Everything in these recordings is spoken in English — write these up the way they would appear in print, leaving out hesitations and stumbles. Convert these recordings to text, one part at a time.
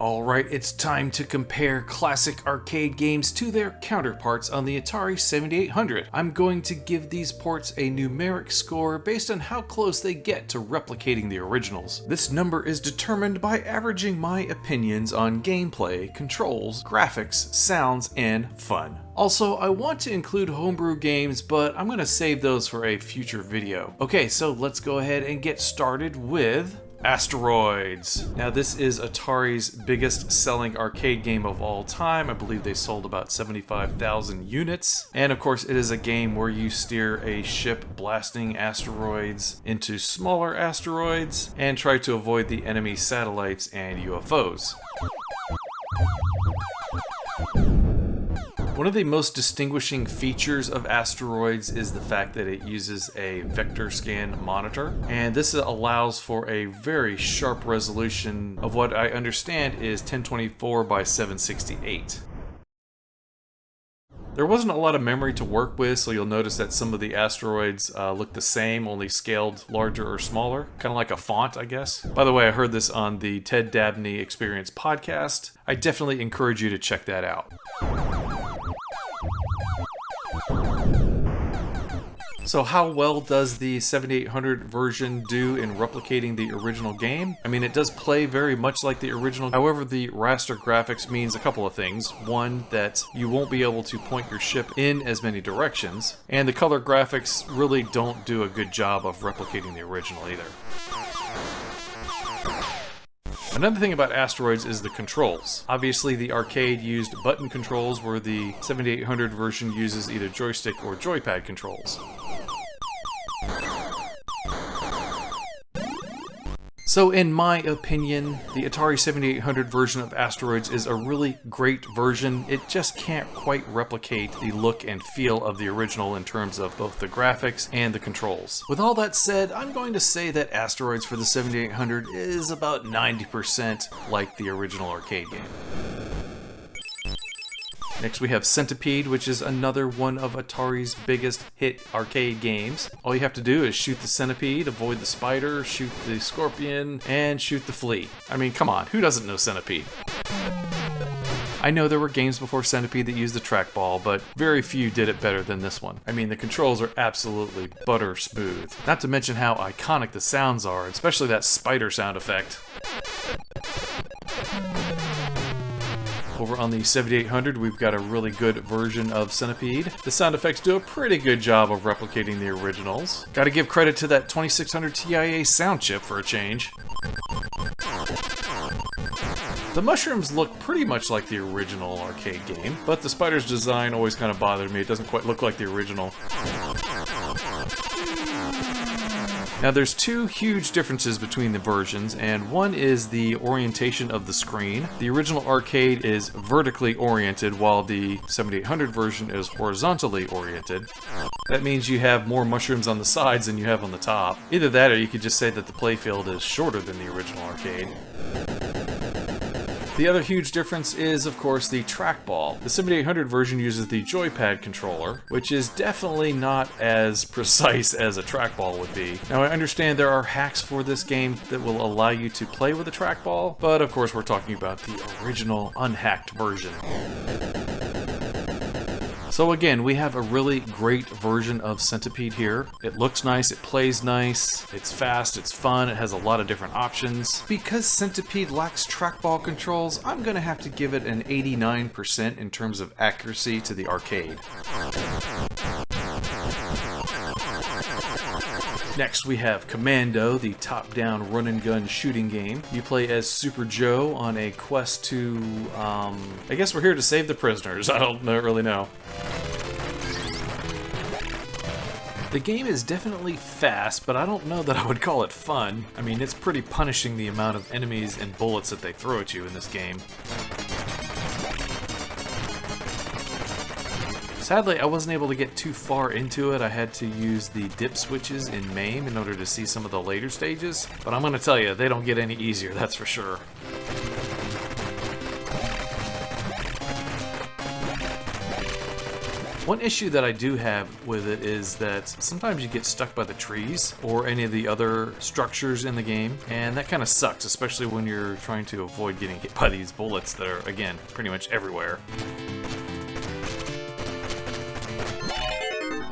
Alright, it's time to compare classic arcade games to their counterparts on the Atari 7800. I'm going to give these ports a numeric score based on how close they get to replicating the originals. This number is determined by averaging my opinions on gameplay, controls, graphics, sounds, and fun. Also, I want to include homebrew games, but I'm going to save those for a future video. Okay, so let's go ahead and get started with Asteroids. Now this is Atari's biggest selling arcade game of all time. I believe they sold about 75,000 units. And of course it is a game where you steer a ship blasting asteroids into smaller asteroids and try to avoid the enemy satellites and UFOs. One of the most distinguishing features of Asteroids is the fact that it uses a vector scan monitor, and this allows for a very sharp resolution of what I understand is 1024 by 768. There wasn't a lot of memory to work with, so you'll notice that some of the asteroids look the same, only scaled larger or smaller. Kind of like a font, I guess. By the way, I heard this on the Ted Dabney Experience podcast. I definitely encourage you to check that out. So how well does the 7800 version do in replicating the original game? I mean, it does play very much like the original. However, the raster graphics means a couple of things. One, that you won't be able to point your ship in as many directions, and the color graphics really don't do a good job of replicating the original either. Another thing about Asteroids is the controls. Obviously the arcade used button controls, where the 7800 version uses either joystick or joypad controls. So in my opinion, the Atari 7800 version of Asteroids is a really great version. It just can't quite replicate the look and feel of the original in terms of both the graphics and the controls. With all that said, I'm going to say that Asteroids for the 7800 is about 90% like the original arcade game. Next we have Centipede, which is another one of Atari's biggest hit arcade games. All you have to do is shoot the centipede, avoid the spider, shoot the scorpion, and shoot the flea. I mean, come on, who doesn't know Centipede? I know there were games before Centipede that used the trackball, but very few did it better than this one. I mean, the controls are absolutely butter smooth. Not to mention how iconic the sounds are, especially that spider sound effect. Over on the 7800, we've got a really good version of Centipede. The sound effects do a pretty good job of replicating the originals. Gotta give credit to that 2600 TIA sound chip for a change. The mushrooms look pretty much like the original arcade game, but the spider's design always kind of bothered me. It doesn't quite look like the original. Now there's two huge differences between the versions, and one is the orientation of the screen. The original arcade is vertically oriented, while the 7800 version is horizontally oriented. That means you have more mushrooms on the sides than you have on the top. Either that, or you could just say that the playfield is shorter than the original arcade. The other huge difference is, of course, the trackball. The 7800 version uses the joypad controller, which is definitely not as precise as a trackball would be. Now, I understand there are hacks for this game that will allow you to play with a trackball, but of course we're talking about the original unhacked version. So again, we have a really great version of Centipede here. It looks nice, it plays nice, it's fast, it's fun, it has a lot of different options. Because Centipede lacks trackball controls, I'm gonna have to give it an 89% in terms of accuracy to the arcade. Next we have Commando, the top-down run-and-gun shooting game. You play as Super Joe on a quest to, I guess we're here to save the prisoners. I don't really know. The game is definitely fast, but I don't know that I would call it fun. I mean, it's pretty punishing the amount of enemies and bullets that they throw at you in this game. Sadly, I wasn't able to get too far into it. I had to use the dip switches in MAME in order to see some of the later stages, but I'm gonna tell you, they don't get any easier, that's for sure. One issue that I do have with it is that sometimes you get stuck by the trees or any of the other structures in the game, and that kind of sucks, especially when you're trying to avoid getting hit by these bullets that are, again, pretty much everywhere.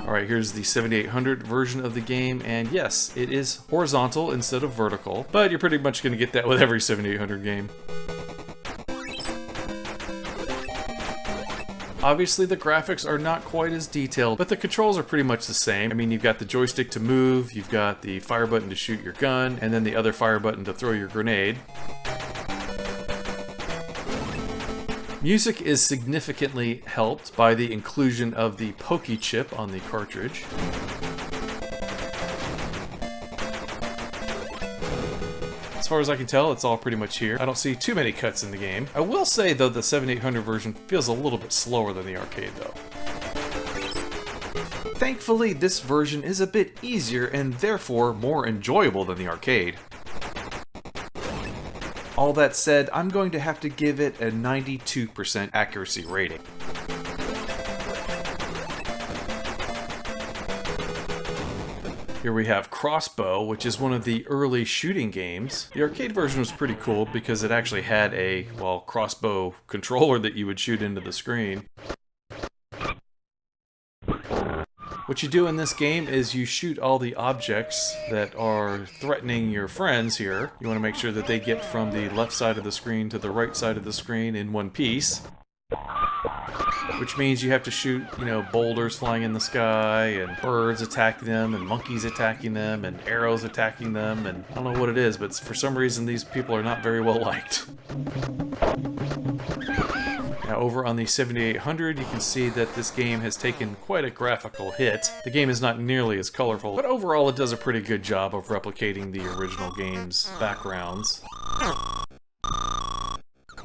Alright, here's the 7800 version of the game, and yes, it is horizontal instead of vertical, but you're pretty much going to get that with every 7800 game. Obviously, the graphics are not quite as detailed, but the controls are pretty much the same. I mean, you've got the joystick to move, you've got the fire button to shoot your gun, and then the other fire button to throw your grenade. Music is significantly helped by the inclusion of the Pokey chip on the cartridge. As far as I can tell, it's all pretty much here. I don't see too many cuts in the game. I will say, though, the 7800 version feels a little bit slower than the arcade, though. Thankfully, this version is a bit easier and therefore more enjoyable than the arcade. All that said, I'm going to have to give it a 92% accuracy rating. Here we have Crossbow, which is one of the early shooting games. The arcade version was pretty cool because it actually had a, well, crossbow controller that you would shoot into the screen. What you do in this game is you shoot all the objects that are threatening your friends here. You want to make sure that they get from the left side of the screen to the right side of the screen in one piece. Which means you have to shoot, you know, boulders flying in the sky, and birds attacking them, and monkeys attacking them, and arrows attacking them, and I don't know what it is, but for some reason these people are not very well liked. Now over on the 7800, you can see that this game has taken quite a graphical hit. The game is not nearly as colorful, but overall it does a pretty good job of replicating the original game's backgrounds.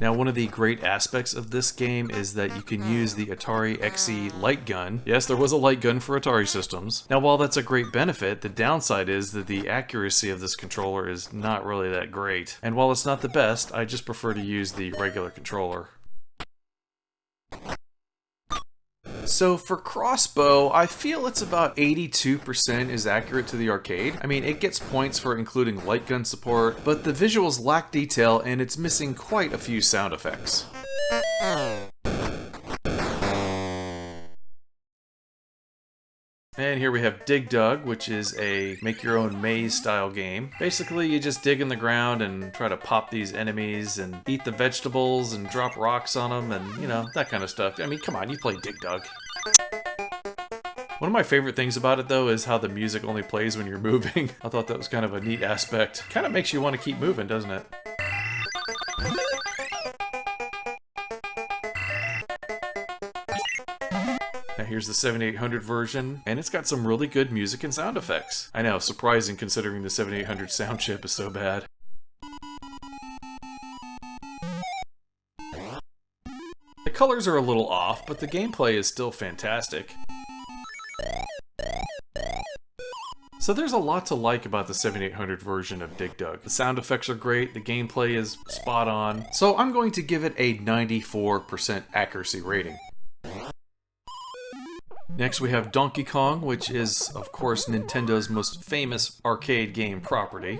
Now, one of the great aspects of this game is that you can use the Atari XE light gun. Yes, there was a light gun for Atari systems. Now, while that's a great benefit, the downside is that the accuracy of this controller is not really that great. And while it's not the best, I just prefer to use the regular controller. So for Crossbow, I feel it's about 82% is accurate to the arcade. I mean, it gets points for including light gun support, but the visuals lack detail and it's missing quite a few sound effects. And here we have Dig Dug, which is a make-your-own maze-style game. Basically, you just dig in the ground and try to pop these enemies and eat the vegetables and drop rocks on them and, you know, that kind of stuff. I mean, come on, you play Dig Dug. One of my favorite things about it, though, is how the music only plays when you're moving. I thought that was kind of a neat aspect. Kind of makes you want to keep moving, doesn't it? Now here's the 7800 version, and it's got some really good music and sound effects. I know, surprising considering the 7800 sound chip is so bad. The colors are a little off, but the gameplay is still fantastic. So there's a lot to like about the 7800 version of Dig Dug. The sound effects are great, the gameplay is spot on, so I'm going to give it a 94% accuracy rating. Next we have Donkey Kong, which is, of course, Nintendo's most famous arcade game property.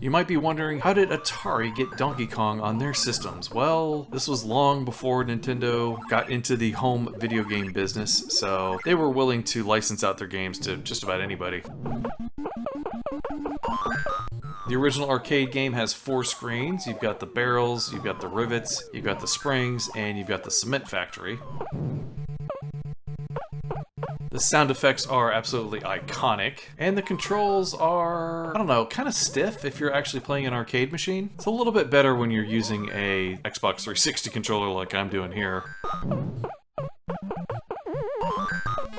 You might be wondering, how did Atari get Donkey Kong on their systems? Well, this was long before Nintendo got into the home video game business, so they were willing to license out their games to just about anybody. The original arcade game has 4 screens. You've got the barrels, you've got the rivets, you've got the springs, and you've got the cement factory. The sound effects are absolutely iconic, and the controls are, I don't know, kind of stiff if you're actually playing an arcade machine. It's a little bit better when you're using a Xbox 360 controller like I'm doing here.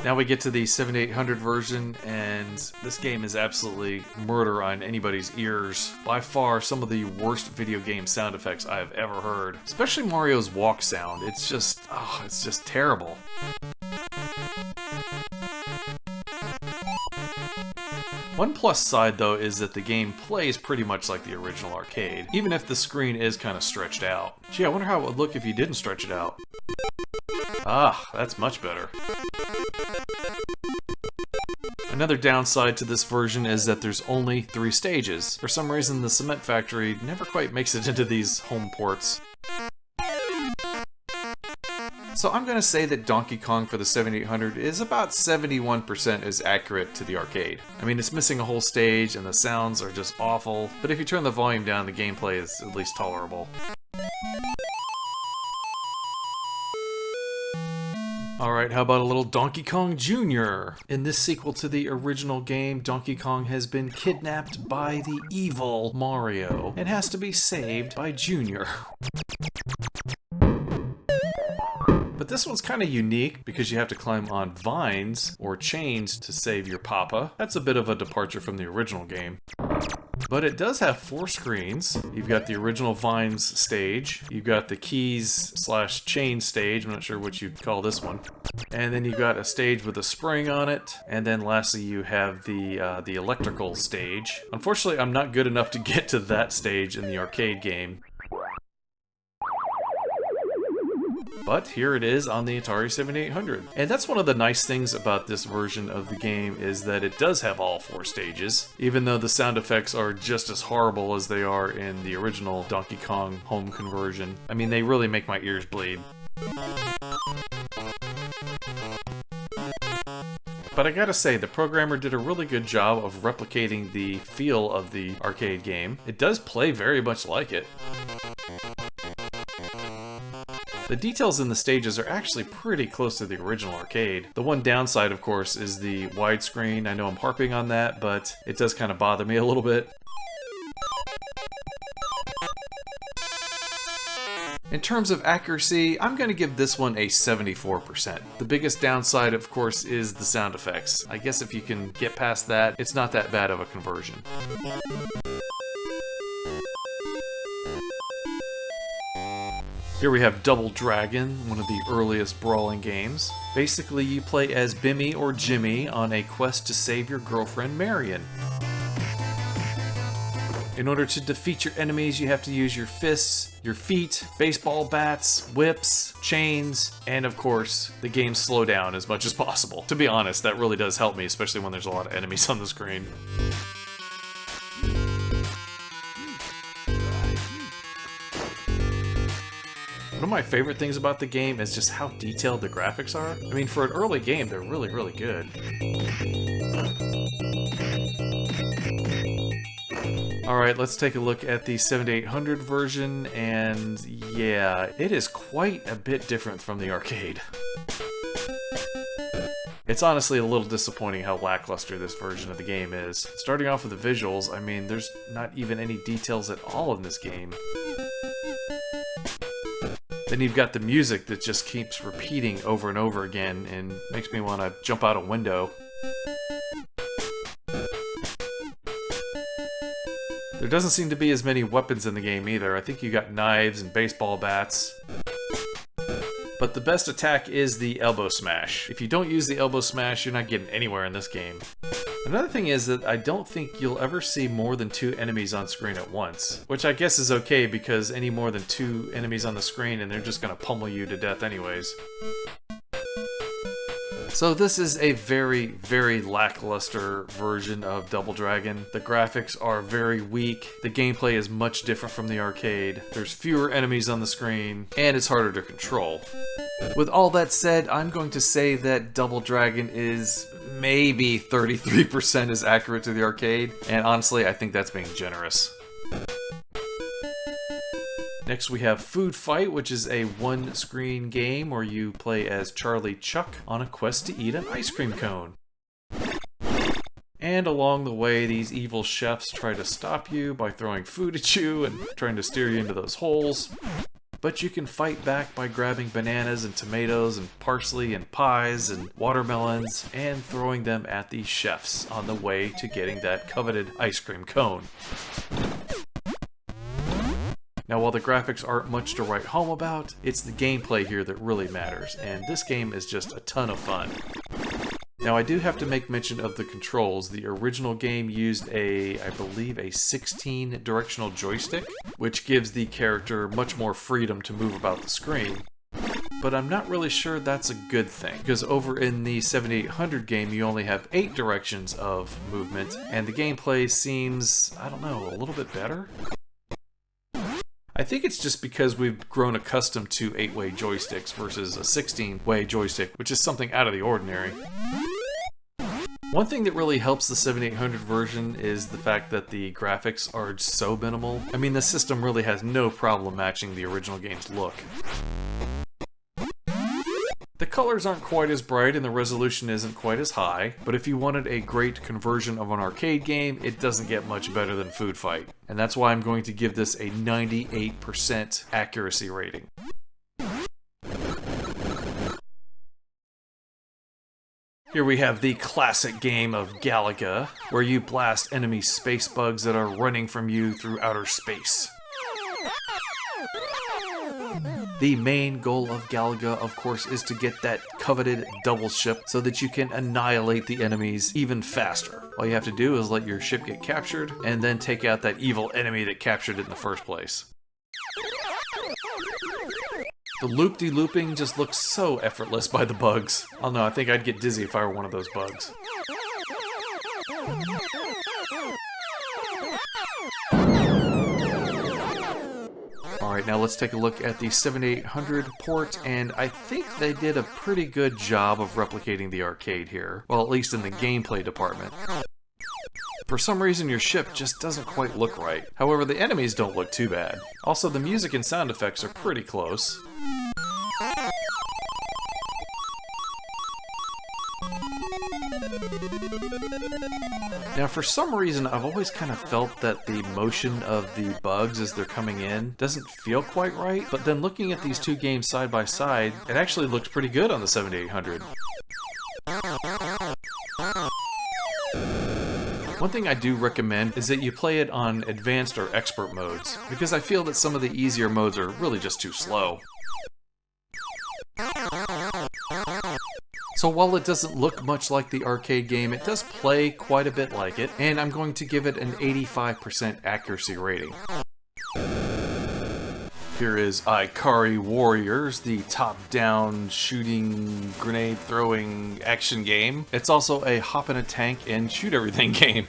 Now we get to the 7800 version, and this game is absolutely murder on anybody's ears. By far, some of the worst video game sound effects I have ever heard. Especially Mario's walk sound. It's just terrible. One plus side though is that the game plays pretty much like the original arcade, even if the screen is kind of stretched out. Gee, I wonder how it would look if you didn't stretch it out. Ah, that's much better. Another downside to this version is that there's only 3 stages. For some reason, the Cement Factory never quite makes it into these home ports. So I'm going to say that Donkey Kong for the 7800 is about 71% as accurate to the arcade. I mean, it's missing a whole stage and the sounds are just awful, but if you turn the volume down, the gameplay is at least tolerable. Alright, how about a little Donkey Kong Jr.? In this sequel to the original game, Donkey Kong has been kidnapped by the evil Mario and has to be saved by Jr. But this one's kind of unique because you have to climb on vines or chains to save your papa. That's a bit of a departure from the original game. But it does have 4 screens. You've got the original Vines stage, you've got the keys/chain stage, I'm not sure what you'd call this one, and then you've got a stage with a spring on it, and then lastly you have the electrical stage. Unfortunately, I'm not good enough to get to that stage in the arcade game. But here it is on the Atari 7800. And that's one of the nice things about this version of the game is that it does have all 4 stages, even though the sound effects are just as horrible as they are in the original Donkey Kong home conversion. I mean, they really make my ears bleed. But I gotta say, the programmer did a really good job of replicating the feel of the arcade game. It does play very much like it. The details in the stages are actually pretty close to the original arcade. The one downside, of course, is the widescreen. I know I'm harping on that, but it does kind of bother me a little bit. In terms of accuracy, I'm going to give this one a 74%. The biggest downside, of course, is the sound effects. I guess if you can get past that, it's not that bad of a conversion. Here we have Double Dragon, one of the earliest brawling games. Basically, you play as Bimmy or Jimmy on a quest to save your girlfriend Marion. In order to defeat your enemies, you have to use your fists, your feet, baseball bats, whips, chains, and of course, the game slow down as much as possible. To be honest, that really does help me, especially when there's a lot of enemies on the screen. One of my favorite things about the game is just how detailed the graphics are. I mean, for an early game, they're really, really good. Alright, let's take a look at the 7800 version, and yeah, it is quite a bit different from the arcade. It's honestly a little disappointing how lackluster this version of the game is. Starting off with the visuals, I mean, there's not even any details at all in this game. Then you've got the music that just keeps repeating over and over again and makes me want to jump out a window. There doesn't seem to be as many weapons in the game either. I think you got knives and baseball bats. But the best attack is the elbow smash. If you don't use the elbow smash, you're not getting anywhere in this game. Another thing is that I don't think you'll ever see more than 2 enemies on screen at once, which I guess is okay because any more than 2 enemies on the screen and they're just gonna pummel you to death anyways. So this is a very, very lackluster version of Double Dragon. The graphics are very weak, the gameplay is much different from the arcade, there's fewer enemies on the screen, and it's harder to control. With all that said, I'm going to say that Double Dragon is maybe 33% as accurate to the arcade, and honestly, I think that's being generous. Next we have Food Fight, which is a one-screen game where you play as Charlie Chuck on a quest to eat an ice cream cone. And along the way, these evil chefs try to stop you by throwing food at you and trying to steer you into those holes. But you can fight back by grabbing bananas and tomatoes and parsley and pies and watermelons and throwing them at these chefs on the way to getting that coveted ice cream cone. Now, while the graphics aren't much to write home about, it's the gameplay here that really matters, and this game is just a ton of fun. Now I do have to make mention of the controls. The original game used I believe a 16 directional joystick, which gives the character much more freedom to move about the screen. But I'm not really sure that's a good thing, because over in the 7800 game you only have 8 directions of movement, and the gameplay seems, I don't know, a little bit better? I think it's just because we've grown accustomed to 8-way joysticks versus a 16-way joystick, which is something out of the ordinary. One thing that really helps the 7800 version is the fact that the graphics are so minimal. I mean, the system really has no problem matching the original game's look. The colors aren't quite as bright and the resolution isn't quite as high, but if you wanted a great conversion of an arcade game, it doesn't get much better than Food Fight. And that's why I'm going to give this a 98% accuracy rating. Here we have the classic game of Galaga, where you blast enemy space bugs that are running from you through outer space. The main goal of Galaga, of course, is to get that coveted double ship so that you can annihilate the enemies even faster. All you have to do is let your ship get captured, and then take out that evil enemy that captured it in the first place. The loop-de-looping just looks so effortless by the bugs. I don't know, I think I'd get dizzy if I were one of those bugs. Alright, now let's take a look at the 7800 port, and I think they did a pretty good job of replicating the arcade here. Well, at least in the gameplay department. For some reason, your ship just doesn't quite look right. However, the enemies don't look too bad. Also, the music and sound effects are pretty close. Now, for some reason, I've always kind of felt that the motion of the bugs as they're coming in doesn't feel quite right, but then looking at these two games side by side, it actually looked pretty good on the 7800. One thing I do recommend is that you play it on advanced or expert modes, because I feel that some of the easier modes are really just too slow. So while it doesn't look much like the arcade game, it does play quite a bit like it, and I'm going to give it an 85% accuracy rating. Here is Ikari Warriors, the top-down shooting, grenade-throwing action game. It's also a hop in a tank and shoot everything game.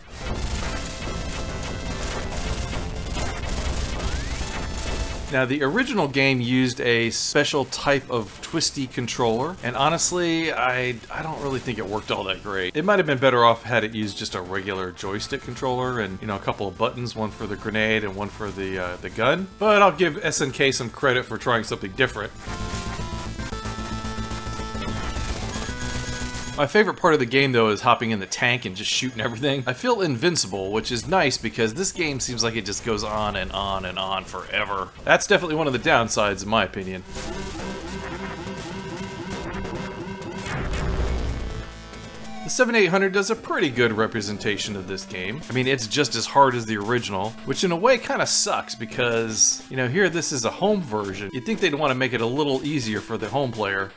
Now, the original game used a special type of twisty controller, and honestly, I don't really think it worked all that great. It might have been better off had it used just a regular joystick controller and, you know, a couple of buttons, one for the grenade and one for the gun. But I'll give SNK some credit for trying something different. My favorite part of the game, though, is hopping in the tank and just shooting everything. I feel invincible, which is nice because this game seems like it just goes on and on and on forever. That's definitely one of the downsides, in my opinion. The 7800 does a pretty good representation of this game. I mean, it's just as hard as the original, which in a way kind of sucks because, you know, here this is a home version. You'd think they'd want to make it a little easier for the home player.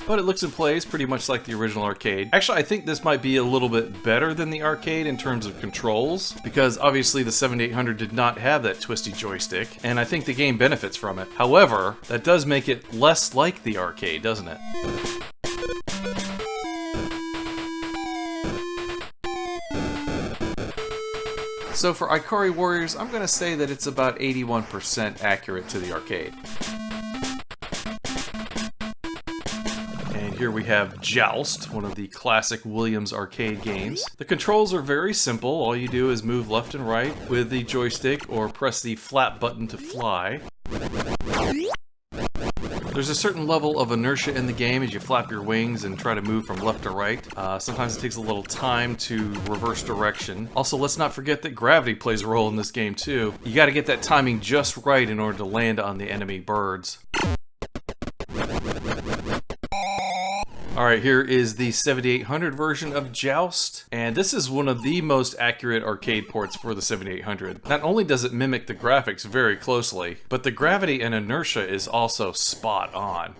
But it looks and plays pretty much like the original arcade. Actually, I think this might be a little bit better than the arcade in terms of controls, because obviously the 7800 did not have that twisty joystick, and I think the game benefits from it. However, that does make it less like the arcade, doesn't it? So for Ikari Warriors, I'm going to say that it's about 81% accurate to the arcade. Here we have Joust, one of the classic Williams arcade games. The controls are very simple. All you do is move left and right with the joystick or press the flat button to fly. There's a certain level of inertia in the game as you flap your wings and try to move from left to right. Sometimes it takes a little time to reverse direction. Also, let's not forget that gravity plays a role in this game too. You gotta get that timing just right in order to land on the enemy birds. Alright, here is the 7800 version of Joust, and this is one of the most accurate arcade ports for the 7800. Not only does it mimic the graphics very closely, but the gravity and inertia is also spot on.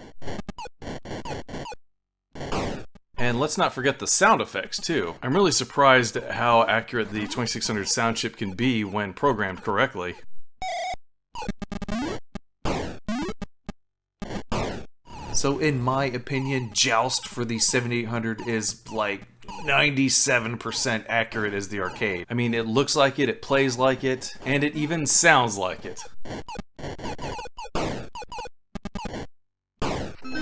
And let's not forget the sound effects too. I'm really surprised at how accurate the 2600 sound chip can be when programmed correctly. So in my opinion, Joust for the 7800 is like 97% accurate as the arcade. I mean, it looks like it plays like it, and it even sounds like it.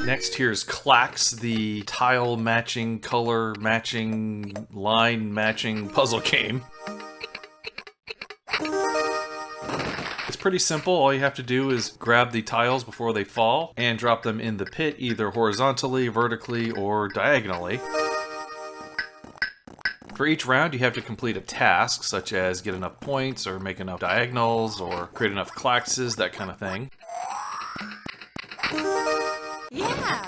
Next, here's KLAX, the tile matching, color matching, line matching puzzle game. It's pretty simple. All you have to do is grab the tiles before they fall and drop them in the pit either horizontally, vertically, or diagonally. For each round, you have to complete a task, such as get enough points, or make enough diagonals, or create enough KLAXs, that kind of thing. Yeah!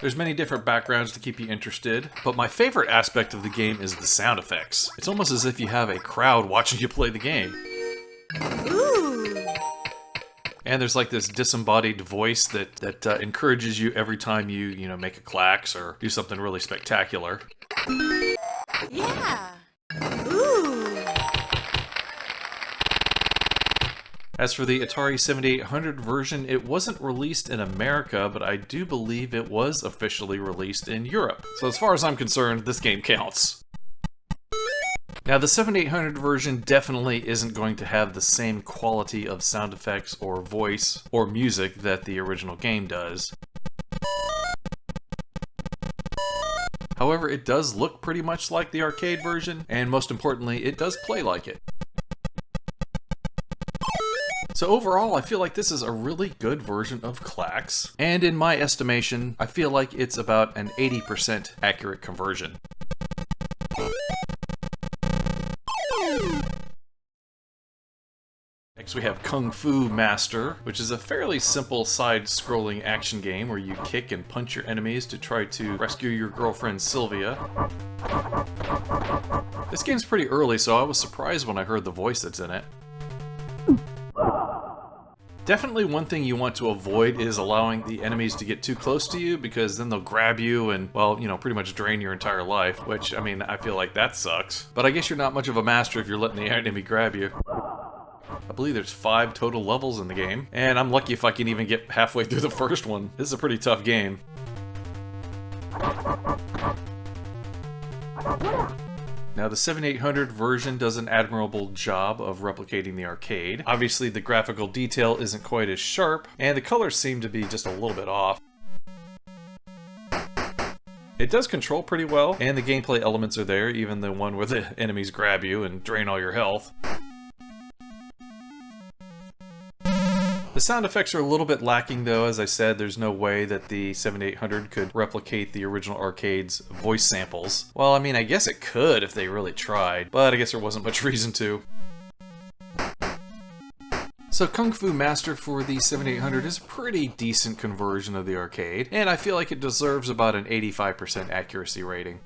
There's many different backgrounds to keep you interested, but my favorite aspect of the game is the sound effects. It's almost as if you have a crowd watching you play the game. Ooh! And there's like this disembodied voice that encourages you every time you make a KLAX or do something really spectacular. Yeah! Ooh! As for the Atari 7800 version, it wasn't released in America, but I do believe it was officially released in Europe. So as far as I'm concerned, this game counts. Now the 7800 version definitely isn't going to have the same quality of sound effects or voice or music that the original game does. However, it does look pretty much like the arcade version, and most importantly, it does play like it. So overall, I feel like this is a really good version of KLAX, and in my estimation, I feel like it's about an 80% accurate conversion. Next we have Kung Fu Master, which is a fairly simple side-scrolling action game where you kick and punch your enemies to try to rescue your girlfriend Sylvia. This game's pretty early, so I was surprised when I heard the voice that's in it. Definitely one thing you want to avoid is allowing the enemies to get too close to you, because then they'll grab you and, well, pretty much drain your entire life, which, I mean, I feel like that sucks. But I guess you're not much of a master if you're letting the enemy grab you. I believe there's 5 total levels in the game, and I'm lucky if I can even get halfway through the first one. This is a pretty tough game. Now the 7800 version does an admirable job of replicating the arcade. Obviously the graphical detail isn't quite as sharp, and the colors seem to be just a little bit off. It does control pretty well, and the gameplay elements are there, even the one where the enemies grab you and drain all your health. The sound effects are a little bit lacking though. As I said, there's no way that the 7800 could replicate the original arcade's voice samples. Well, I mean, I guess it could if they really tried, but I guess there wasn't much reason to. So Kung Fu Master for the 7800 is a pretty decent conversion of the arcade, and I feel like it deserves about an 85% accuracy rating.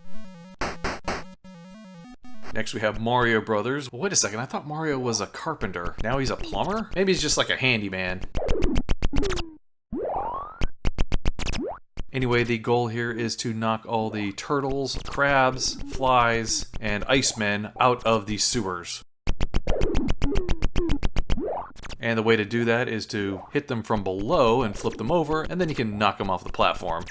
Next we have Mario Brothers. Wait a second, I thought Mario was a carpenter. Now he's a plumber? Maybe he's just like a handyman. Anyway, the goal here is to knock all the turtles, crabs, flies, and icemen out of the sewers. And the way to do that is to hit them from below and flip them over, and then you can knock them off the platform.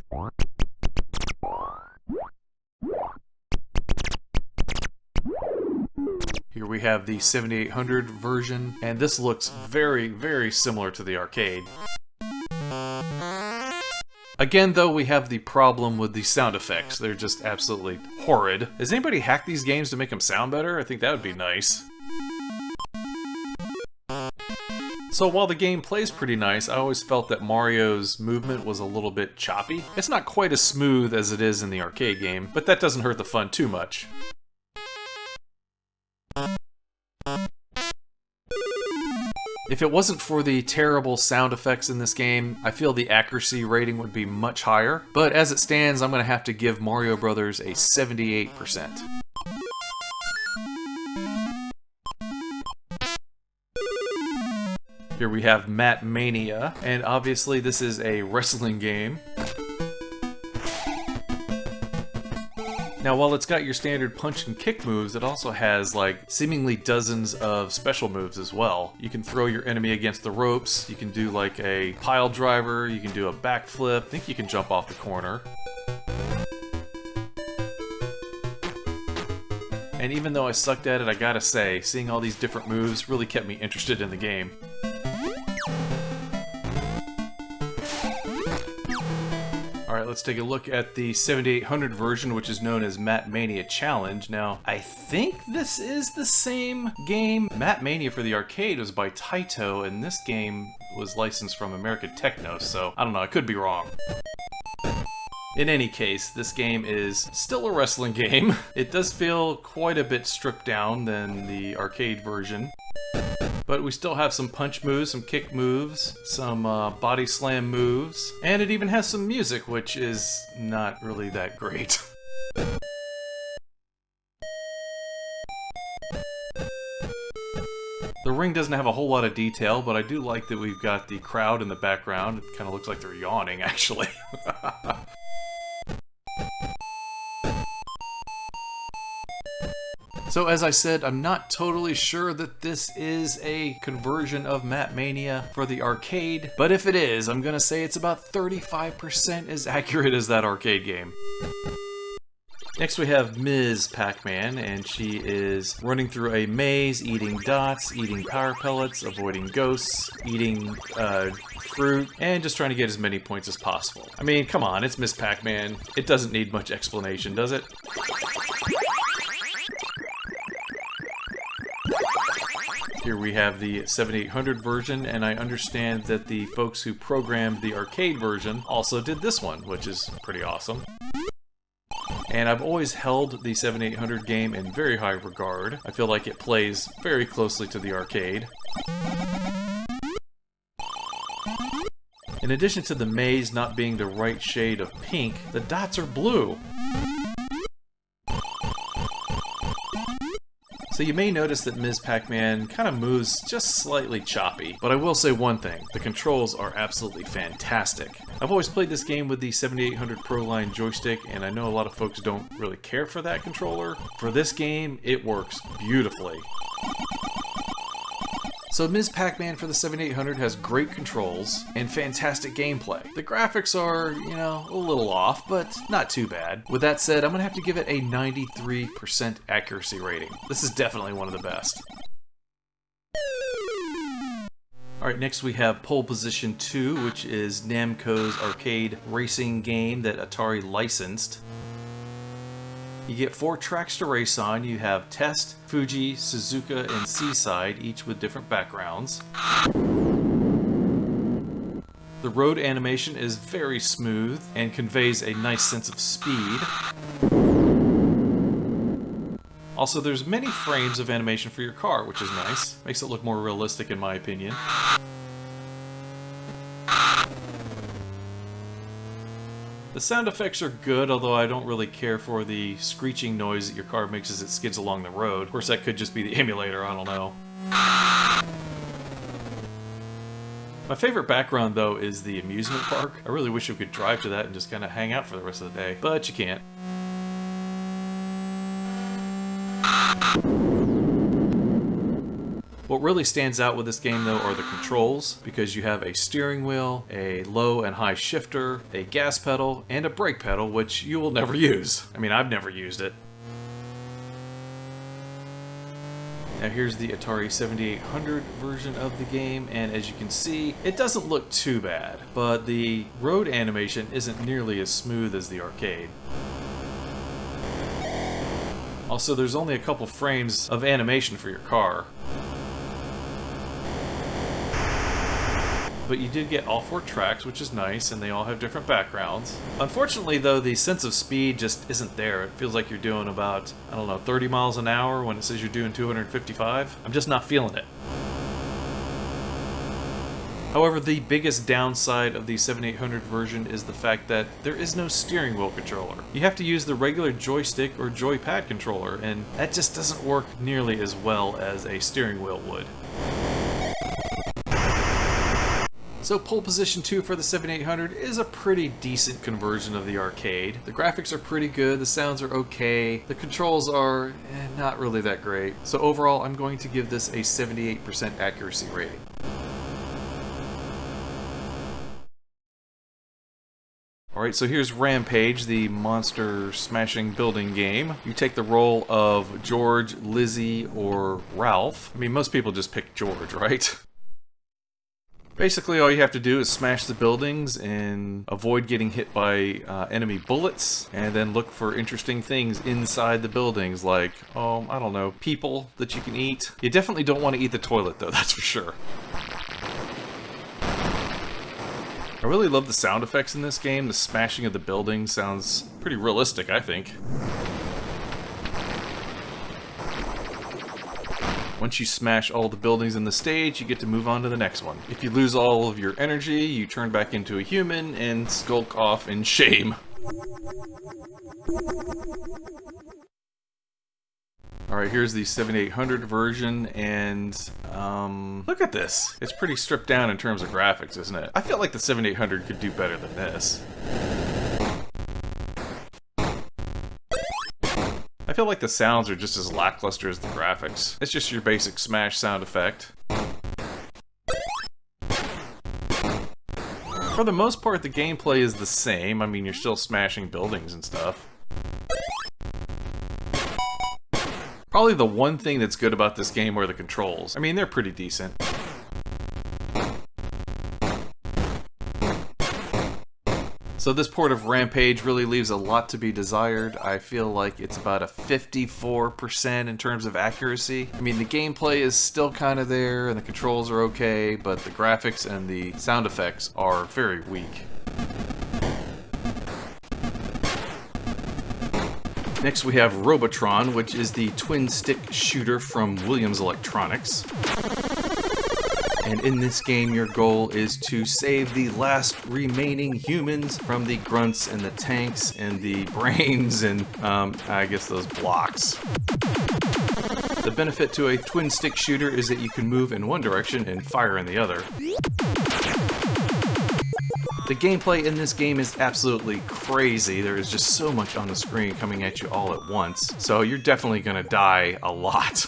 Here we have the 7800 version, and this looks very, very similar to the arcade. Again, though, we have the problem with the sound effects. They're just absolutely horrid. Has anybody hacked these games to make them sound better? I think that would be nice. So while the game plays pretty nice, I always felt that Mario's movement was a little bit choppy. It's not quite as smooth as it is in the arcade game, but that doesn't hurt the fun too much. If it wasn't for the terrible sound effects in this game, I feel the accuracy rating would be much higher, but as it stands, I'm going to have to give Mario Brothers a 78%. Here we have Mania, and obviously this is a wrestling game. Now, while it's got your standard punch and kick moves, it also has like seemingly dozens of special moves as well. You can throw your enemy against the ropes, you can do like a pile driver, you can do a backflip, I think you can jump off the corner. And even though I sucked at it, I gotta say, seeing all these different moves really kept me interested in the game. Alright, let's take a look at the 7800 version, which is known as Mania Challenge. Now, I think this is the same game. Mania for the arcade was by Taito, and this game was licensed from American Techno, so I don't know, I could be wrong. In any case, this game is still a wrestling game. It does feel quite a bit stripped down than the arcade version. But we still have some punch moves, some kick moves, some body slam moves, and it even has some music, which is not really that great. The ring doesn't have a whole lot of detail, but I do like that we've got the crowd in the background. It kind of looks like they're yawning, actually. So as I said, I'm not totally sure that this is a conversion of Mania for the arcade, but if it is, I'm gonna say it's about 35% as accurate as that arcade game. Next we have Ms. Pac-Man, and she is running through a maze, eating dots, eating power pellets, avoiding ghosts, eating fruit, and just trying to get as many points as possible. I mean, come on, it's Ms. Pac-Man. It doesn't need much explanation, does it? Here we have the 7800 version, and I understand that the folks who programmed the arcade version also did this one, which is pretty awesome. And I've always held the 7800 game in very high regard. I feel like it plays very closely to the arcade. In addition to the maze not being the right shade of pink, the dots are blue. So you may notice that Ms. Pac-Man kind of moves just slightly choppy, but I will say one thing, the controls are absolutely fantastic. I've always played this game with the 7800 Pro Line joystick, and I know a lot of folks don't really care for that controller. For this game, it works beautifully. So Ms. Pac-Man for the 7800 has great controls and fantastic gameplay. The graphics are, you know, a little off, but not too bad. With that said, I'm gonna have to give it a 93% accuracy rating. This is definitely one of the best. Alright, next we have Pole Position 2, which is Namco's arcade racing game that Atari licensed. You get 4 tracks to race on. You have Test, Fuji, Suzuka, and Seaside, each with different backgrounds. The road animation is very smooth and conveys a nice sense of speed. Also, there's many frames of animation for your car, which is nice. Makes it look more realistic in my opinion. The sound effects are good, although I don't really care for the screeching noise that your car makes as it skids along the road. Of course, that could just be the emulator, I don't know. My favorite background, though, is the amusement park. I really wish we could drive to that and just kind of hang out for the rest of the day, but you can't. What really stands out with this game, though, are the controls, because you have a steering wheel, a low and high shifter, a gas pedal, and a brake pedal, which you will never use. I mean, I've never used it. Now here's the Atari 7800 version of the game, and as you can see, it doesn't look too bad, but the road animation isn't nearly as smooth as the arcade. Also, there's only a couple frames of animation for your car. But you did get all 4 tracks, which is nice, and they all have different backgrounds. Unfortunately, though, the sense of speed just isn't there. It feels like you're doing about, I don't know, 30 miles an hour when it says you're doing 255. I'm just not feeling it. However, the biggest downside of the 7800 version is the fact that there is no steering wheel controller. You have to use the regular joystick or joypad controller, and that just doesn't work nearly as well as a steering wheel would. So pole position 2 for the 7800 is a pretty decent conversion of the arcade. The graphics are pretty good, the sounds are okay, the controls are not really that great. So overall, I'm going to give this a 78% accuracy rating. Alright, so here's Rampage, the monster smashing building game. You take the role of George, Lizzie, or Ralph. I mean, most people just pick George, right? Basically, all you have to do is smash the buildings and avoid getting hit by enemy bullets, and then look for interesting things inside the buildings, like, I don't know, people that you can eat. You definitely don't want to eat the toilet, though, that's for sure. I really love the sound effects in this game. The smashing of the buildings sounds pretty realistic, I think. Once you smash all the buildings in the stage, you get to move on to the next one. If you lose all of your energy, you turn back into a human and skulk off in shame. Alright, here's the 7800 version, and look at this. It's pretty stripped down in terms of graphics, isn't it? I feel like the 7800 could do better than this. I feel like the sounds are just as lackluster as the graphics. It's just your basic smash sound effect. For the most part, the gameplay is the same. I mean, you're still smashing buildings and stuff. Probably the one thing that's good about this game are the controls. I mean, they're pretty decent. So this port of Rampage really leaves a lot to be desired. I feel like it's about a 54% in terms of accuracy. I mean, the gameplay is still kind of there, and the controls are okay, but the graphics and the sound effects are very weak. Next we have Robotron, which is the twin-stick shooter from Williams Electronics. And in this game, your goal is to save the last remaining humans from the grunts and the tanks and the brains and, I guess those blocks. The benefit to a twin-stick shooter is that you can move in one direction and fire in the other. The gameplay in this game is absolutely crazy. There is just so much on the screen coming at you all at once, so you're definitely gonna die a lot.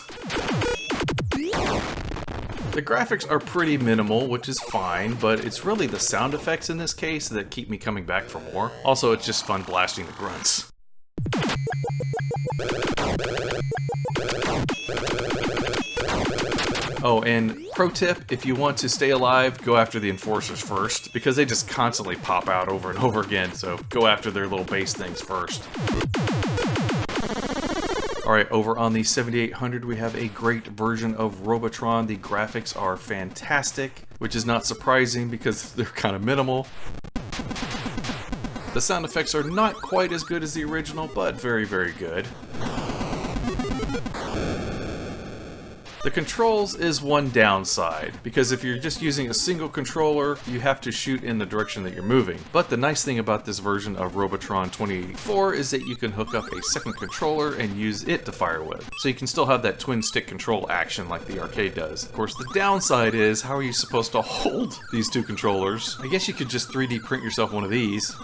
The graphics are pretty minimal, which is fine, but it's really the sound effects in this case that keep me coming back for more. Also, it's just fun blasting the grunts. Oh, and pro tip, if you want to stay alive, go after the enforcers first, because they just constantly pop out over and over again, so go after their little base things first. Alright, over on the 7800 we have a great version of Robotron. The graphics are fantastic, which is not surprising because they're kind of minimal. The sound effects are not quite as good as the original, but very, very good. The controls is one downside, because if you're just using a single controller, you have to shoot in the direction that you're moving. But the nice thing about this version of Robotron 2084 is that you can hook up a second controller and use it to fire with. So you can still have that twin stick control action like the arcade does. Of course, the downside is, how are you supposed to hold these two controllers? I guess you could just 3D print yourself one of these.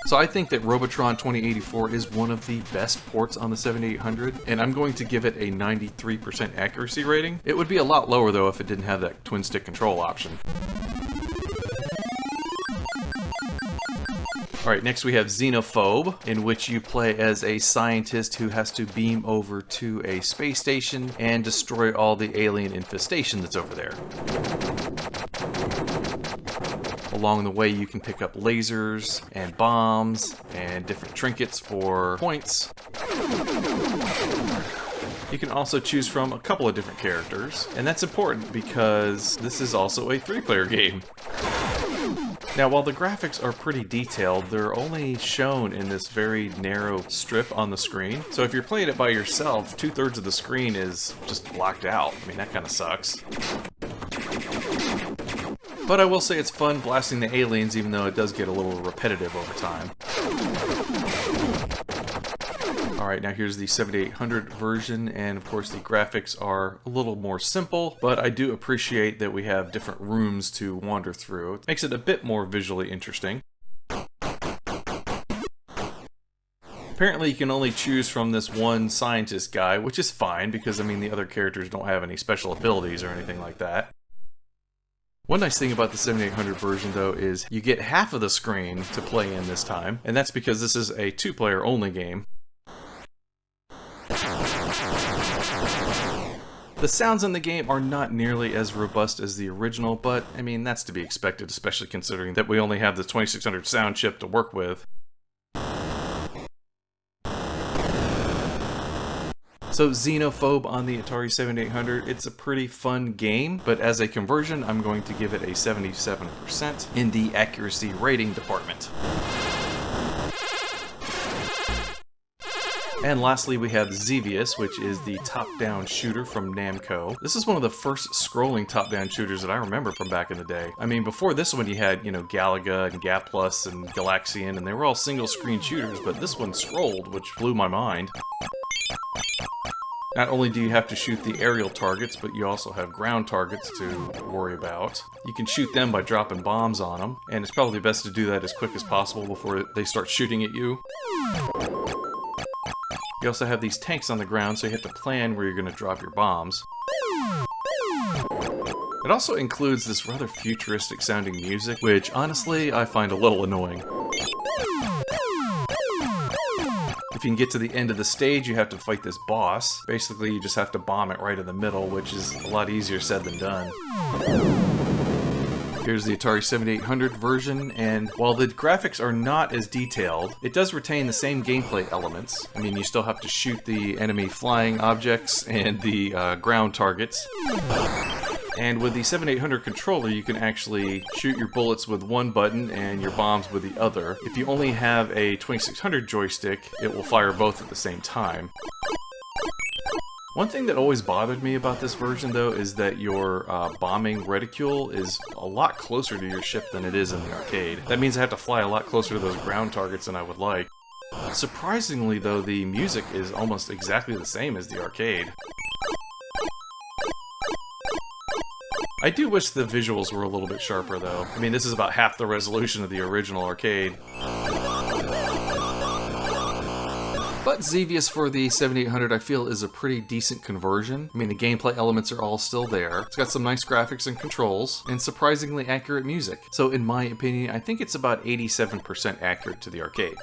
So I think that Robotron 2084 is one of the best ports on the 7800, and I'm going to give it a 93% accuracy rating. It would be a lot lower though if it didn't have that twin stick control option. Alright, next we have Xenophobe, in which you play as a scientist who has to beam over to a space station and destroy all the alien infestation that's over there. Along the way, you can pick up lasers and bombs and different trinkets for points. You can also choose from a couple of different characters, and that's important because this is also a 3-player game. Now, while the graphics are pretty detailed, they're only shown in this very narrow strip on the screen. So if you're playing it by yourself, 2/3 of the screen is just blocked out. I mean, that kind of sucks. But I will say it's fun blasting the aliens, even though it does get a little repetitive over time. Alright, now here's the 7800 version, and of course the graphics are a little more simple, but I do appreciate that we have different rooms to wander through. It makes it a bit more visually interesting. Apparently you can only choose from this one scientist guy, which is fine because, I mean, the other characters don't have any special abilities or anything like that. One nice thing about the 7800 version, though, is you get half of the screen to play in this time, and that's because this is a two-player only game. The sounds in the game are not nearly as robust as the original, but, I mean, that's to be expected, especially considering that we only have the 2600 sound chip to work with. So Xenophobe on the Atari 7800, it's a pretty fun game, but as a conversion, I'm going to give it a 77% in the accuracy rating department. And lastly, we have Xevious, which is the top-down shooter from Namco. This is one of the first scrolling top-down shooters that I remember from back in the day. I mean, before this one you had, you know, Galaga and Gaplus and Galaxian, and they were all single-screen shooters, but this one scrolled, which blew my mind. Not only do you have to shoot the aerial targets, but you also have ground targets to worry about. You can shoot them by dropping bombs on them, and it's probably best to do that as quick as possible before they start shooting at you. You also have these tanks on the ground, so you have to plan where you're going to drop your bombs. It also includes this rather futuristic sounding music, which honestly I find a little annoying. If you can get to the end of the stage, you have to fight this boss. Basically, you just have to bomb it right in the middle, which is a lot easier said than done. Here's the Atari 7800 version, and while the graphics are not as detailed, it does retain the same gameplay elements. I mean, you still have to shoot the enemy flying objects and the ground targets. And with the 7800 controller, you can actually shoot your bullets with one button and your bombs with the other. If you only have a 2600 joystick, it will fire both at the same time. One thing that always bothered me about this version, though, is that your bombing reticule is a lot closer to your ship than it is in the arcade. That means I have to fly a lot closer to those ground targets than I would like. Surprisingly, though, the music is almost exactly the same as the arcade. I do wish the visuals were a little bit sharper, though. I mean, this is about half the resolution of the original arcade. But Xevious for the 7800 I feel is a pretty decent conversion. I mean, the gameplay elements are all still there. It's got some nice graphics and controls, and surprisingly accurate music. So in my opinion, I think it's about 87% accurate to the arcade.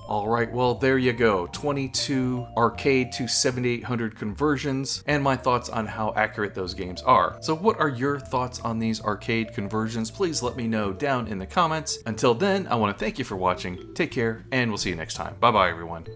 Alright, well there you go, 22 arcade to 7800 conversions, and my thoughts on how accurate those games are. So what are your thoughts on these arcade conversions? Please let me know down in the comments. Until then, I want to thank you for watching, take care, and we'll see you next time. Bye bye everyone.